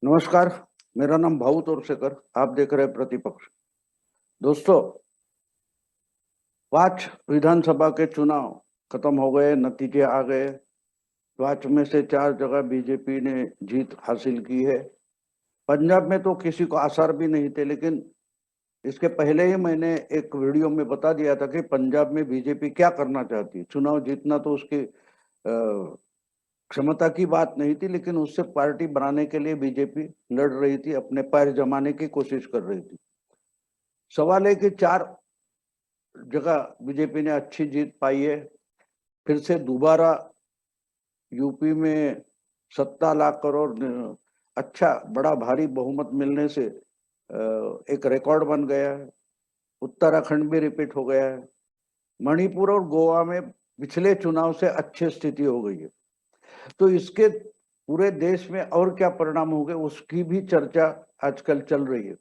नमस्कार। मेरा नाम भाऊ तोरसेकर। आप देख रहे हैं प्रतिपक्ष। दोस्तों, 5 विधानसभा के चुनाव खत्म हो गए, नतीजे आ गए। 5 में से 4 जगह बीजेपी ने जीत हासिल की है। पंजाब में तो किसी को आसार भी नहीं थे, लेकिन इसके पहले ही मैंने एक वीडियो में बता दिया था कि पंजाब में बीजेपी क्या करना चाहती है। चुनाव जीतना तो उसकी क्षमता की बात नहीं थी, लेकिन उससे पार्टी बनाने के लिए बीजेपी लड़ रही थी, अपने पैर जमाने की कोशिश कर रही थी। सवाल है कि 4 जगह बीजेपी ने अच्छी जीत पाई है। फिर से दोबारा यूपी में सत्ता लाकर और अच्छा बड़ा भारी बहुमत मिलने से एक रिकॉर्ड बन गया है। उत्तराखंड भी रिपीट हो गया है। मणिपुर और गोवा में पिछले चुनाव से अच्छी स्थिति हो गई है। तो इसके पूरे देश में और क्या परिणाम होंगे उसकी भी चर्चा आजकल चल रही है।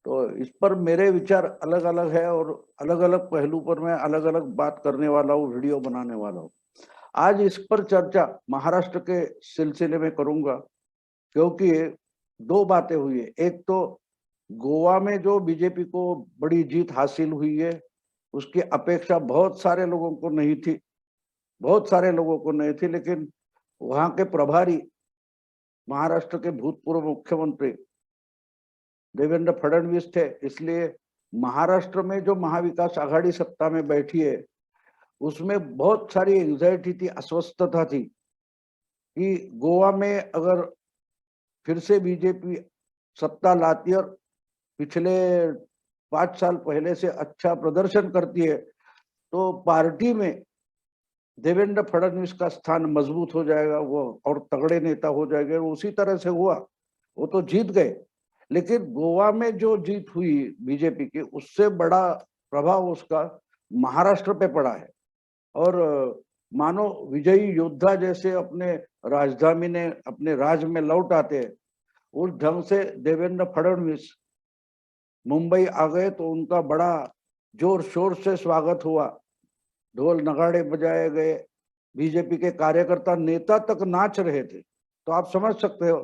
तो इस पर मेरे विचार अलग अलग है और अलग अलग पहलू पर मैं अलग अलग बात करने वाला हूँ, वीडियो बनाने वाला हूँ। आज इस पर चर्चा महाराष्ट्र के सिलसिले में करूंगा, क्योंकि 2 बातें हुई है। एक तो गोवा में जो बीजेपी को बड़ी जीत हासिल हुई है, उसकी अपेक्षा बहुत सारे लोगों को नहीं थी, लेकिन वहां के प्रभारी महाराष्ट्र के भूतपूर्व मुख्यमंत्री देवेंद्र फडणवीस थे। इसलिए महाराष्ट्र में जो महाविकास आघाड़ी सत्ता में बैठी है, उसमें बहुत सारी एंजाइटी थी, अस्वस्थता थी कि गोवा में अगर फिर से बीजेपी सत्ता लाती और पिछले 5 साल पहले से अच्छा प्रदर्शन करती है, तो पार्टी में देवेंद्र फडणवीस का स्थान मजबूत हो जाएगा, वो और तगड़े नेता हो जाएंगे। उसी तरह से हुआ, वो तो जीत गए। लेकिन गोवा में जो जीत हुई बीजेपी की, उससे बड़ा प्रभाव उसका महाराष्ट्र पे पड़ा है। और मानो विजयी योद्धा जैसे अपने राजधानी ने अपने राज्य में लौट आते हैं, उस ढंग से देवेंद्र फडणवीस मुंबई आ गए तो उनका बड़ा जोर शोर से स्वागत हुआ, ढोल नगाड़े बजाए गए, बीजेपी के कार्यकर्ता नेता तक नाच रहे थे। तो आप समझ सकते हो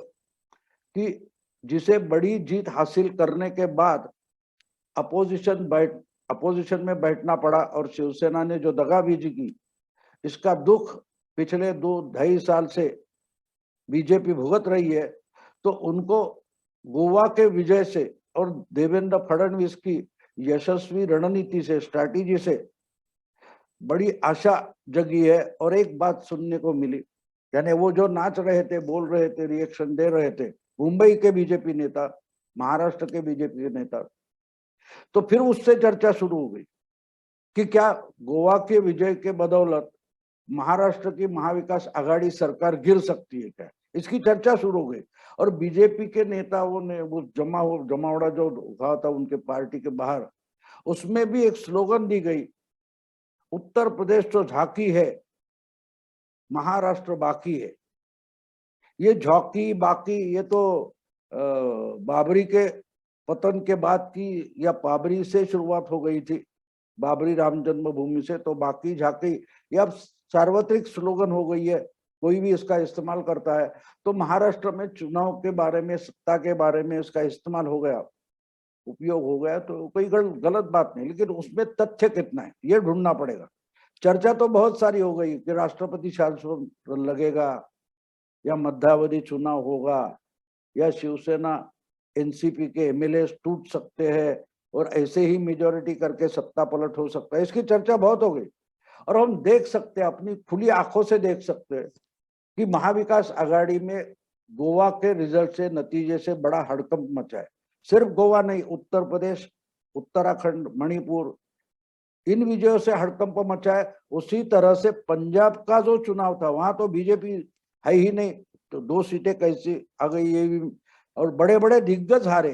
कि जिसे बड़ी जीत हासिल करने के बाद अपोजिशन में बैठना पड़ा और शिवसेना ने जो दगाबाजी की, इसका दुख पिछले 2-2.5 साल से बीजेपी भुगत रही है। तो उनको गोवा के विजय से और देवेंद्र फडणवीस की यशस्वी रणनीति से, स्ट्रैटेजी से बड़ी आशा जगी है। और एक बात सुनने को मिली, यानी वो जो नाच रहे थे, बोल रहे थे, रिएक्शन दे रहे थे मुंबई के बीजेपी नेता, महाराष्ट्र के बीजेपी नेता, तो फिर उससे चर्चा शुरू हो गई कि क्या गोवा के विजय के बदौलत महाराष्ट्र की महाविकास आघाड़ी सरकार गिर सकती है क्या। इसकी चर्चा शुरू हो गई। और बीजेपी के नेताओं ने वो जमावड़ा जो हुआ था उनके पार्टी के बाहर, उसमें भी एक स्लोगन दी गई, उत्तर प्रदेश तो झांकी है, महाराष्ट्र बाकी है। ये झांकी बाकी, ये तो बाबरी के पतन के बाद की या बाबरी से शुरुआत हो गई थी, बाबरी राम जन्मभूमि से। तो बाकी झांकी ये अब सार्वत्रिक स्लोगन हो गई है, कोई भी इसका इस्तेमाल करता है। तो महाराष्ट्र में चुनाव के बारे में, सत्ता के बारे में इसका इस्तेमाल हो गया, उपयोग हो गया, तो कोई गलत बात नहीं, लेकिन उसमें तथ्य कितना है ये ढूंढना पड़ेगा। चर्चा तो बहुत सारी हो गई कि राष्ट्रपति शासन लगेगा, या मध्यावधि चुनाव होगा, या शिवसेना एनसीपी के एमएलए टूट सकते हैं और ऐसे ही मेजोरिटी करके सत्ता पलट हो सकता है। इसकी चर्चा बहुत हो गई। और हम देख सकते हैं, अपनी खुली आंखों से देख सकते हैं कि महाविकास आघाड़ी में गोवा के रिजल्ट से, नतीजे से बड़ा हड़कंप मचा है। सिर्फ गोवा नहीं, उत्तर प्रदेश, उत्तराखंड, मणिपुर, इन विजयों से हड़कंप मचा है। उसी तरह से पंजाब का जो चुनाव था, वहां तो बीजेपी है ही नहीं, तो 2 सीटें कैसी आ गई ये भी, और बड़े बड़े दिग्गज हारे।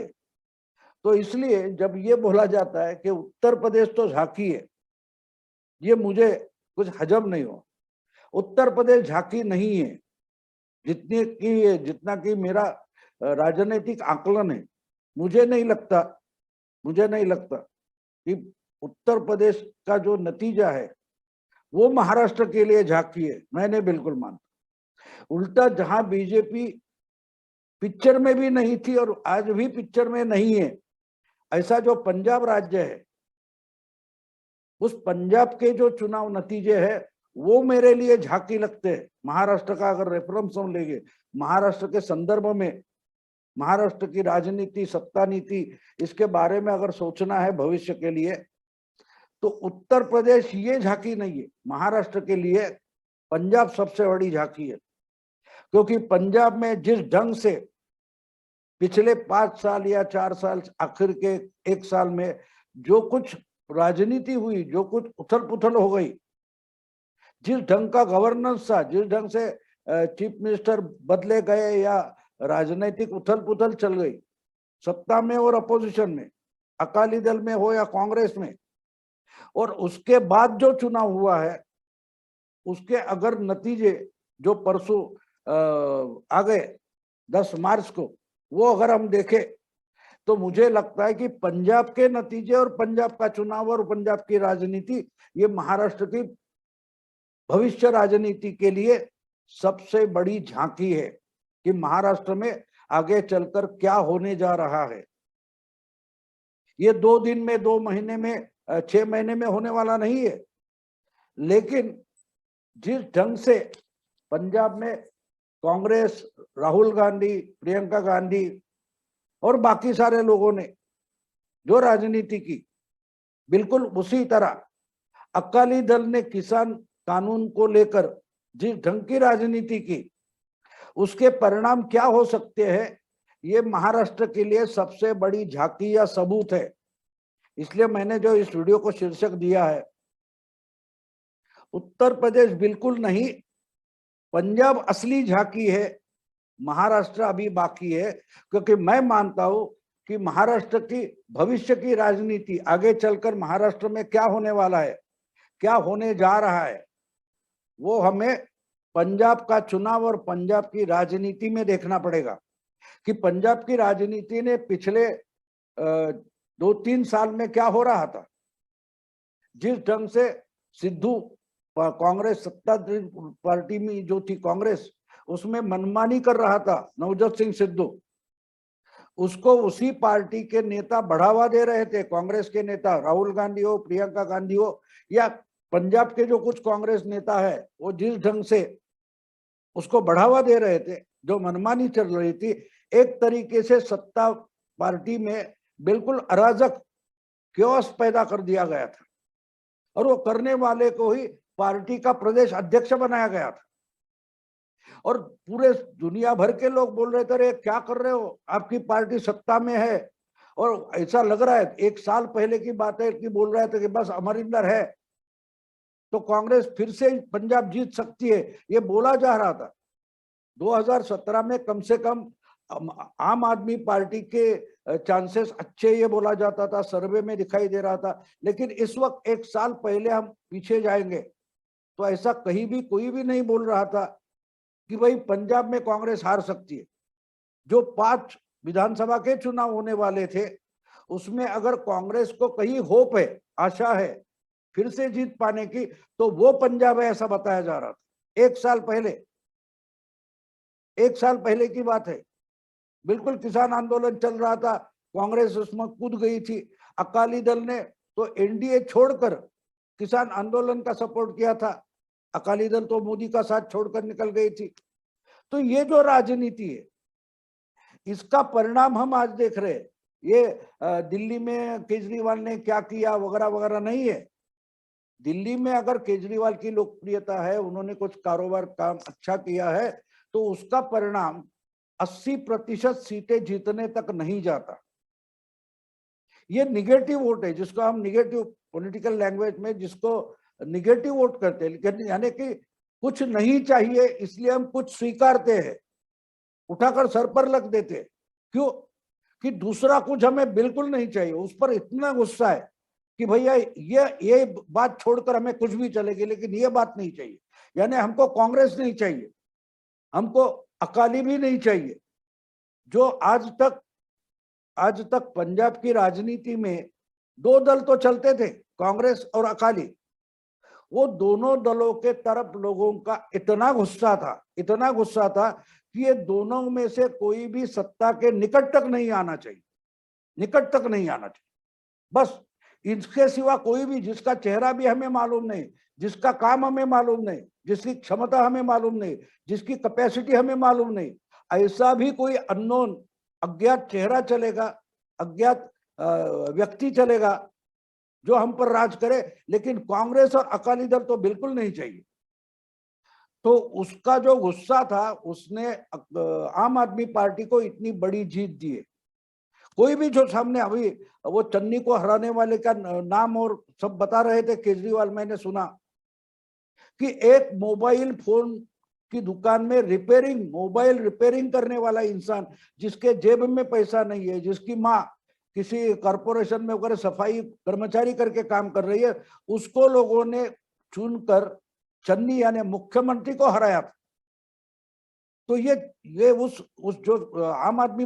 तो इसलिए जब ये बोला जाता है कि उत्तर प्रदेश तो झांकी है, ये मुझे कुछ हजम नहीं हो। उत्तर प्रदेश झांकी नहीं है, जितना कि मेरा राजनीतिक आकलन है, मुझे नहीं लगता कि उत्तर प्रदेश का जो नतीजा है वो महाराष्ट्र के लिए झांकी है। मैंने बिल्कुल मानता। उल्टा जहां बीजेपी पिक्चर में भी नहीं थी और आज भी पिक्चर में नहीं है। ऐसा जो पंजाब राज्य है, उस पंजाब के जो चुनाव नतीजे है वो मेरे लिए झांकी लगते हैं। महाराष्ट्र का अगर रेफरेंस हम लेंगे, महाराष्ट्र के संदर्भ में, महाराष्ट्र की राजनीति, सत्ता नीति, इसके बारे में अगर सोचना है भविष्य के लिए, तो उत्तर प्रदेश ये झांकी नहीं है। महाराष्ट्र के लिए पंजाब सबसे बड़ी झांकी है, क्योंकि पंजाब में जिस ढंग से पिछले 5 साल या 4 साल, आखिर के 1 साल में जो कुछ राजनीति हुई, जो कुछ उथल पुथल हो गई, जिस ढंग का गवर्नेंस था, जिस ढंग से चीफ मिनिस्टर बदले गए या राजनीतिक उथल पुथल चल गई, सत्ता में और अपोजिशन में, अकाली दल में हो या कांग्रेस में, और उसके बाद जो चुनाव हुआ है उसके अगर नतीजे जो परसों आ गए 10 मार्च को, वो अगर हम देखें तो मुझे लगता है कि पंजाब के नतीजे और पंजाब का चुनाव और पंजाब की राजनीति, ये महाराष्ट्र की भविष्य राजनीति के लिए सबसे बड़ी झांकी है कि महाराष्ट्र में आगे चलकर क्या होने जा रहा है। ये 2 दिन में, 2 महीने में, 6 महीने में होने वाला नहीं है। लेकिन जिस ढंग से पंजाब में कांग्रेस, राहुल गांधी, प्रियंका गांधी और बाकी सारे लोगों ने जो राजनीति की, बिल्कुल उसी तरह अकाली दल ने किसान कानून को लेकर जिस ढंग की राजनीति की, उसके परिणाम क्या हो सकते हैं, ये महाराष्ट्र के लिए सबसे बड़ी झांकी या सबूत है। इसलिए मैंने जो इस वीडियो को शीर्षक दिया है, उत्तर प्रदेश बिल्कुल नहीं, पंजाब असली झांकी है, महाराष्ट्र अभी बाकी है। क्योंकि मैं मानता हूं कि महाराष्ट्र की भविष्य की राजनीति, आगे चलकर महाराष्ट्र में क्या होने वाला है, क्या होने जा रहा है, वो हमें पंजाब का चुनाव और पंजाब की राजनीति में देखना पड़ेगा। कि पंजाब की राजनीति ने पिछले 2-3 साल में क्या हो रहा था, जिस ढंग से सिद्धू, कांग्रेस सत्ताधारी पार्टी में जो थी कांग्रेस, उसमें मनमानी कर रहा था नवजोत सिंह सिद्धू, उसको उसी पार्टी के नेता बढ़ावा दे रहे थे। कांग्रेस के नेता राहुल गांधी हो, प्रियंका गांधी हो, या पंजाब के जो कुछ कांग्रेस नेता है, वो जिस ढंग से उसको बढ़ावा दे रहे थे, जो मनमानी चल रही थी, एक तरीके से सत्ता पार्टी में बिल्कुल अराजक क्योस पैदा कर दिया गया था, और वो करने वाले को ही पार्टी का प्रदेश अध्यक्ष बनाया गया था। और पूरे दुनिया भर के लोग बोल रहे थे, अरे क्या कर रहे हो, आपकी पार्टी सत्ता में है। और ऐसा लग रहा है 1 साल पहले की बात है कि बोल रहे थे कि बस अमरिंदर है तो कांग्रेस फिर से पंजाब जीत सकती है, ये बोला जा रहा था। 2017 में कम से कम आम आदमी पार्टी के चांसेस अच्छे, ये बोला जाता था, सर्वे में दिखाई दे रहा था। लेकिन इस वक्त 1 साल पहले हम पीछे जाएंगे तो ऐसा कहीं भी कोई भी नहीं बोल रहा था कि भाई पंजाब में कांग्रेस हार सकती है। जो 5 विधानसभा के चुनाव होने वाले थे, उसमें अगर कांग्रेस को कहीं होप है, आशा है फिर से जीत पाने की, तो वो पंजाब है, ऐसा बताया जा रहा था 1 साल पहले। 1 साल पहले की बात है। बिल्कुल किसान आंदोलन चल रहा था, कांग्रेस उसमें कूद गई थी। अकाली दल ने तो एनडीए छोड़कर किसान आंदोलन का सपोर्ट किया था, अकाली दल तो मोदी का साथ छोड़कर निकल गई थी। तो ये जो राजनीति है, इसका परिणाम हम आज देख रहे हैं। ये दिल्ली में केजरीवाल ने क्या किया वगैरह वगैरह नहीं है। दिल्ली में अगर केजरीवाल की लोकप्रियता है, उन्होंने कुछ कारोबार काम अच्छा किया है, तो उसका परिणाम 80% सीटें जीतने तक नहीं जाता। ये निगेटिव वोट है, जिसको हम निगेटिव पॉलिटिकल लैंग्वेज में जिसको निगेटिव वोट करते हैं, यानी कि कुछ नहीं चाहिए इसलिए हम कुछ स्वीकारते हैं, उठाकर सर पर रख देते हैं। क्यों? कि दूसरा कुछ हमें बिल्कुल नहीं चाहिए, उस पर इतना गुस्सा है कि भैया ये बात छोड़कर हमें कुछ भी चलेगी, लेकिन ये बात नहीं चाहिए। यानी हमको कांग्रेस नहीं चाहिए, हमको अकाली भी नहीं चाहिए। जो आज तक पंजाब की राजनीति में 2 दल तो चलते थे, कांग्रेस और अकाली। वो दोनों दलों के तरफ लोगों का इतना गुस्सा था कि ये दोनों में से कोई भी सत्ता के निकट तक नहीं आना चाहिए, निकट तक नहीं आना चाहिए। बस इसके सिवा कोई भी, जिसका चेहरा भी हमें मालूम नहीं, जिसका काम हमें मालूम नहीं, जिसकी क्षमता हमें मालूम नहीं, जिसकी कैपेसिटी हमें मालूम नहीं, ऐसा भी कोई अननोन अज्ञात चेहरा चलेगा, अज्ञात व्यक्ति चलेगा जो हम पर राज करे, लेकिन कांग्रेस और अकाली दल तो बिल्कुल नहीं चाहिए। तो उसका जो गुस्सा था, उसने आम आदमी पार्टी को इतनी बड़ी जीत दी है। कोई भी जो सामने, अभी वो चन्नी को हराने वाले का नाम और सब बता रहे थे केजरीवाल, मैंने सुना कि एक मोबाइल फोन की दुकान में मोबाइल रिपेयरिंग करने वाला इंसान, जिसके जेब में पैसा नहीं है, जिसकी माँ किसी कॉर्पोरेशन में वगैरह सफाई कर्मचारी करके काम कर रही है, उसको लोगों ने चुनकर चन्नी यानी मुख्यमंत्री को हराया था। तो ये उस जो आम आदमी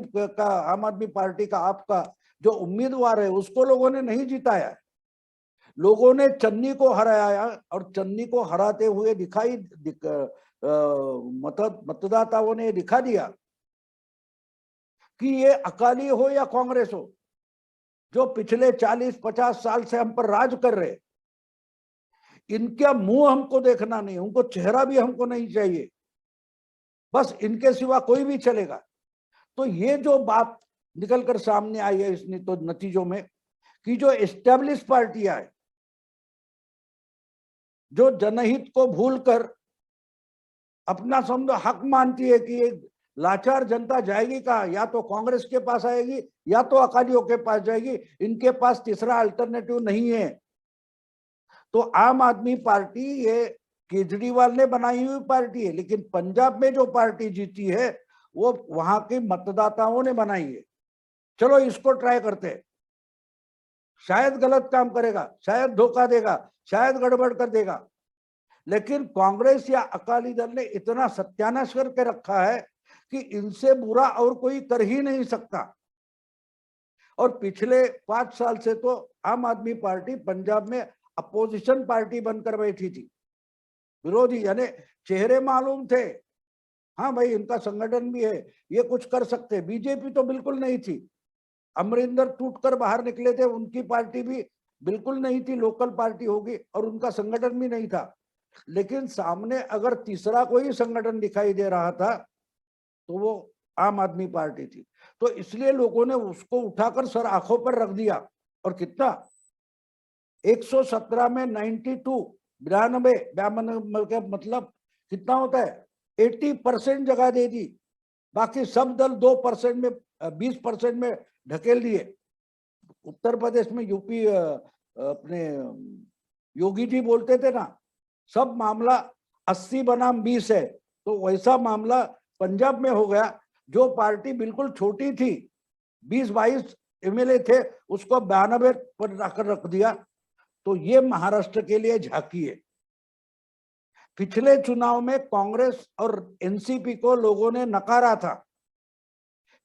पार्टी का आपका जो उम्मीदवार है, उसको लोगों ने नहीं जिताया, लोगों ने चन्नी को हराया। और चन्नी को हराते हुए मतदाताओं ने दिखा दिया कि ये अकाली हो या कांग्रेस हो, जो पिछले 40-50 साल से हम पर राज कर रहे, इनका मुंह हमको देखना नहीं, उनको चेहरा भी हमको नहीं चाहिए, बस इनके सिवा कोई भी चलेगा। तो ये जो बात निकलकर सामने आई है इसने तो नतीजों में, कि जो एस्टेब्लिश पार्टियां है, जो जनहित को भूलकर अपना समझो हक मानती है कि एक लाचार जनता जाएगी कहाँ, या तो कांग्रेस के पास आएगी या तो अकालियों के पास जाएगी, इनके पास तीसरा अल्टरनेटिव नहीं है। तो आम आदमी पार्टी ये केजरीवाल ने बनाई हुई पार्टी है, लेकिन पंजाब में जो पार्टी जीती है वो वहां के मतदाताओं ने बनाई है। चलो इसको ट्राई करते हैं, शायद गलत काम करेगा, शायद धोखा देगा, शायद गड़बड़ कर देगा, लेकिन कांग्रेस या अकाली दल ने इतना सत्यानाश करके रखा है कि इनसे बुरा और कोई कर ही नहीं सकता। और पिछले 5 साल से तो आम आदमी पार्टी पंजाब में अपोजिशन पार्टी बनकर बैठी थी, विरोधी, यानी चेहरे मालूम थे, हाँ भाई इनका संगठन भी है, ये कुछ कर सकते। बीजेपी तो बिल्कुल नहीं थी, अमरिंदर टूटकर बाहर निकले थे, उनकी पार्टी भी बिल्कुल नहीं थी, लोकल पार्टी होगी, और उनका संगठन भी नहीं था। लेकिन सामने अगर तीसरा कोई संगठन दिखाई दे रहा था तो वो आम आदमी पार्टी थी। तो इसलिए लोगों ने उसको उठाकर सर आंखों पर रख दिया, और कितना 117 में 92 मतलब कितना होता है, 80% जगह दे दी, बाकी सब दल 2% में 20% में ढकेल दिए। उत्तर प्रदेश में यूपी अपने योगी जी बोलते थे ना, सब मामला 80 बनाम 20 है, तो वैसा मामला पंजाब में हो गया। जो पार्टी बिल्कुल छोटी थी, 20-22 एमएलए थे, उसको 92 पर रख दिया। तो ये महाराष्ट्र के लिए झांकी है। पिछले चुनाव में कांग्रेस और एनसीपी को लोगों ने नकारा था,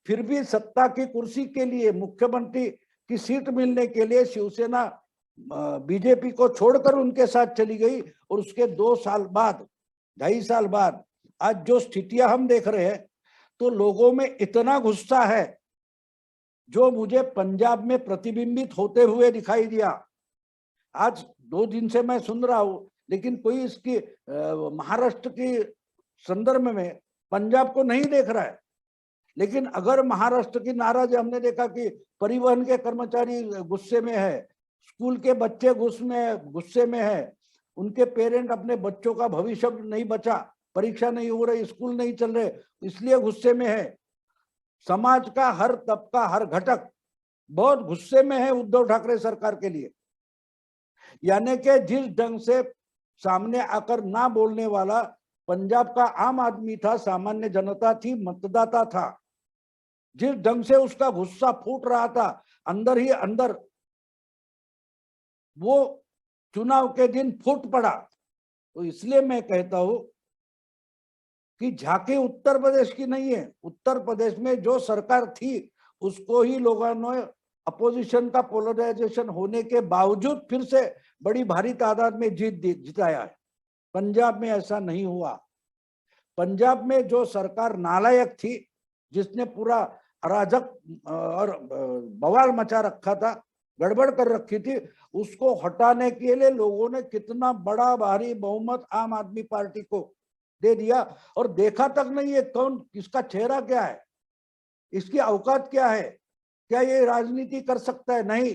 फिर भी सत्ता की कुर्सी के लिए, मुख्यमंत्री की सीट मिलने के लिए शिवसेना बीजेपी को छोड़कर उनके साथ चली गई। और उसके 2 साल बाद, 2.5 साल बाद आज जो स्थितियां हम देख रहे हैं, तो लोगों में इतना गुस्सा है जो मुझे पंजाब में प्रतिबिंबित होते हुए दिखाई दिया। आज 2 दिन से मैं सुन रहा हूं, लेकिन कोई इसकी महाराष्ट्र के संदर्भ में पंजाब को नहीं देख रहा है। लेकिन अगर महाराष्ट्र की नाराज, हमने देखा कि परिवहन के कर्मचारी गुस्से में है, स्कूल के बच्चे गुस्से में है, उनके पेरेंट अपने बच्चों का भविष्य नहीं बचा, परीक्षा नहीं हो रही, स्कूल नहीं चल रहे, इसलिए गुस्से में है। समाज का हर तबका, हर घटक बहुत गुस्से में है उद्धव ठाकरे सरकार के लिए। यानी कि जिस ढंग से सामने आकर ना बोलने वाला पंजाब का आम आदमी था, सामान्य जनता थी, मतदाता था, जिस ढंग से उसका गुस्सा फूट रहा था अंदर ही अंदर, वो चुनाव के दिन फूट पड़ा। तो इसलिए मैं कहता हूं कि झांकी उत्तर प्रदेश की नहीं है। उत्तर प्रदेश में जो सरकार थी उसको ही लोगों ने अपोजिशन का पोलराइजेशन होने के बावजूद फिर से बड़ी भारी तादाद में जिताया है। पंजाब में ऐसा नहीं हुआ। पंजाब में जो सरकार नालायक थी, जिसने पूरा अराजक और बवाल मचा रखा था, गड़बड़ कर रखी थी, उसको हटाने के लिए लोगों ने कितना बड़ा भारी बहुमत आम आदमी पार्टी को दे दिया। और देखा तक नहीं है कौन, किसका चेहरा क्या है, इसकी औकात क्या है, क्या ये राजनीति कर सकता है? नहीं,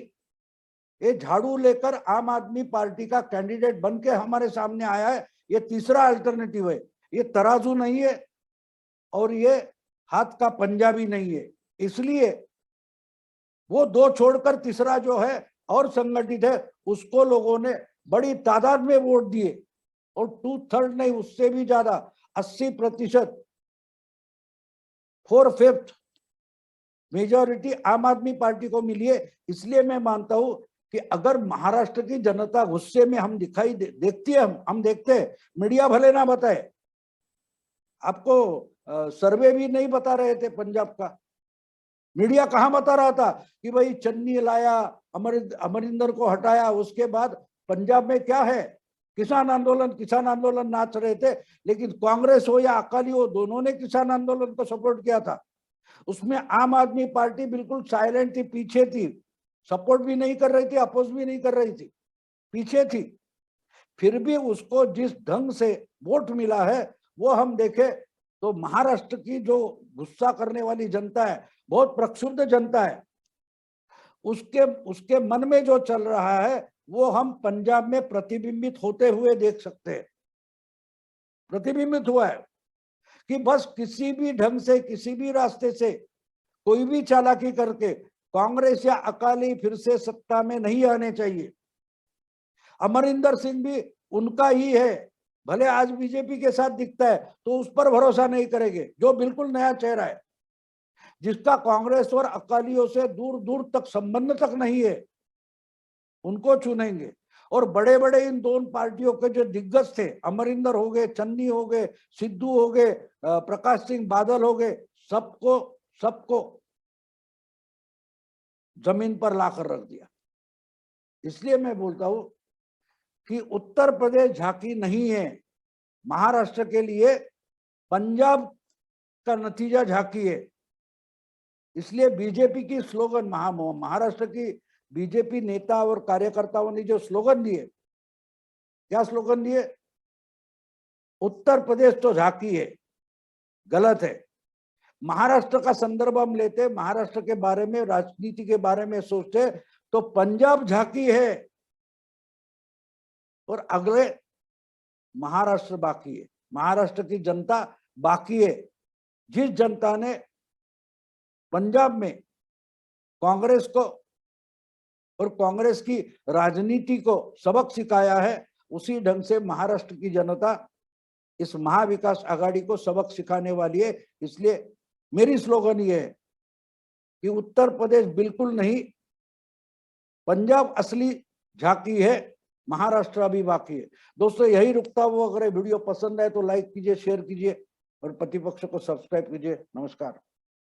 ये झाड़ू लेकर आम आदमी पार्टी का कैंडिडेट बन के हमारे सामने आया है। ये तीसरा अल्टरनेटिव है, ये तराजू नहीं है और ये हाथ का पंजा भी नहीं है। इसलिए वो दो छोड़कर तीसरा जो है और संगठित है, उसको लोगों ने बड़ी तादाद में वोट दिए और 2/3 नहीं, उससे भी ज्यादा 80%, 4/5 मेजॉरिटी आम आदमी पार्टी को मिली है। इसलिए मैं मानता हूं कि अगर महाराष्ट्र की जनता गुस्से में हम दिखाई देखती है, हम देखते हैं, मीडिया भले ना बताए, आपको सर्वे भी नहीं बता रहे थे पंजाब का, मीडिया कहां बता रहा था कि भाई चन्नी लाया, अमरिंदर को हटाया। उसके बाद पंजाब में क्या है, किसान आंदोलन नाच रहे थे, लेकिन कांग्रेस हो या अकाली हो, दोनों ने किसान आंदोलन को सपोर्ट किया था। उसमें आम आदमी पार्टी बिल्कुल साइलेंट थी, पीछे थी, सपोर्ट भी नहीं कर रही थी, अपोज भी नहीं कर रही थी, पीछे थी। फिर भी उसको जिस ढंग से वोट मिला है वो हम देखे तो महाराष्ट्र की जो गुस्सा करने वाली जनता है, बहुत प्रक्षुब्ध जनता है, उसके मन में जो चल रहा है वो हम पंजाब में प्रतिबिंबित होते हुए देख सकते हैं। प्रतिबिंबित हुआ है कि बस किसी भी ढंग से, किसी भी रास्ते से, कोई भी चालाकी करके कांग्रेस या अकाली फिर से सत्ता में नहीं आने चाहिए। अमरिंदर सिंह भी उनका ही है, भले आज बीजेपी के साथ दिखता है तो उस पर भरोसा नहीं करेंगे, जो बिल्कुल नया चेहरा है, जिसका कांग्रेस और अकालियों से दूर दूर तक संबंध तक नहीं है, उनको चुनेंगे। और बड़े बड़े इन दोनों पार्टियों के जो दिग्गज थे, अमरिंदर हो गए, चन्नी हो गए, सिद्धू हो गए, प्रकाश सिंह बादल हो गए, सबको जमीन पर लाकर रख दिया। इसलिए मैं बोलता हूं कि उत्तर प्रदेश झांकी नहीं है, महाराष्ट्र के लिए पंजाब का नतीजा झांकी है। इसलिए बीजेपी की स्लोगन, महाराष्ट्र की बीजेपी नेता और कार्यकर्ताओं ने जो स्लोगन दिए, क्या स्लोगन दिए? उत्तर प्रदेश तो झांकी है, गलत है। महाराष्ट्र का संदर्भ हम लेते, महाराष्ट्र के बारे में, राजनीति के बारे में सोचते तो पंजाब झांकी है और अगले महाराष्ट्र बाकी है, महाराष्ट्र की जनता बाकी है। जिस जनता ने पंजाब में कांग्रेस को और कांग्रेस की राजनीति को सबक सिखाया है, उसी ढंग से महाराष्ट्र की जनता इस महाविकास आघाड़ी को सबक सिखाने वाली है। इसलिए मेरी स्लोगन ये है कि उत्तर प्रदेश बिल्कुल नहीं, पंजाब असली झांकी है, महाराष्ट्र अभी बाकी है। दोस्तों यही रुकता हुआ, अगर वीडियो पसंद आए तो लाइक कीजिए, शेयर कीजिए और प्रतिपक्ष को सब्सक्राइब कीजिए। नमस्कार।